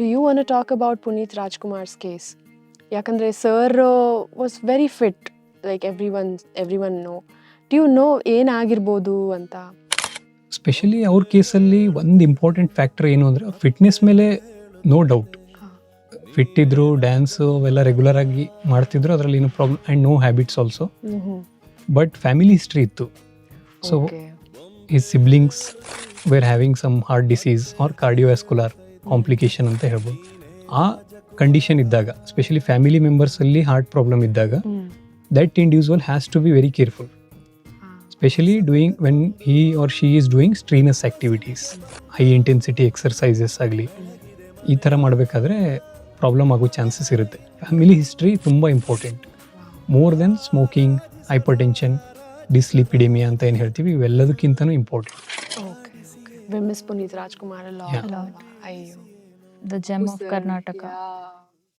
Do you want to talk about Puneet Rajkumar's case? Yakandre sir was very fit, like everyone know. Do you know ಏನ್ ಆಗಿರ್ಬೋದು ಅಂತ? Specially ಅವ್ರ ಕೇಸಲ್ಲಿ ಒಂದು important factor ಏನು ಅಂದರೆ ಫಿಟ್ನೆಸ್ ಮೇಲೆ ನೋ ಡೌಟ್. ಫಿಟ್ ಇದ್ರು, ಡ್ಯಾನ್ಸು ಅವೆಲ್ಲ ರೆಗ್ಯುಲರ್ ಆಗಿ ಮಾಡ್ತಿದ್ರು, ಅದರಲ್ಲಿ ಏನು problem and no habits also. But family history ಇತ್ತು. So his siblings were having some heart disease or cardiovascular complication ಅಂತ ಹೇಳ್ಬೋದು. ಆ ಕಂಡೀಷನ್ ಇದ್ದಾಗ, ಸ್ಪೆಷಲಿ ಫ್ಯಾಮಿಲಿ ಮೆಂಬರ್ಸಲ್ಲಿ ಹಾರ್ಟ್ ಪ್ರಾಬ್ಲಮ್ ಇದ್ದಾಗ, that individual has to be very careful, especially when he or she is doing strenuous activities, high intensity exercises ಆಗಲಿ ಈ ಥರ ಮಾಡಬೇಕಾದ್ರೆ ಪ್ರಾಬ್ಲಮ್ ಆಗೋ ಚಾನ್ಸಸ್ ಇರುತ್ತೆ. ಫ್ಯಾಮಿಲಿ ಹಿಸ್ಟ್ರಿ ತುಂಬ important, more than smoking, hypertension, dyslipidemia ಅಂತ ಏನು ಹೇಳ್ತೀವಿ, ಇವೆಲ್ಲದಕ್ಕಿಂತನೂ important. We miss Puneet Rajkumar a lot. Yeah. Ayyo. The gem of Sir, Karnataka. Yeah.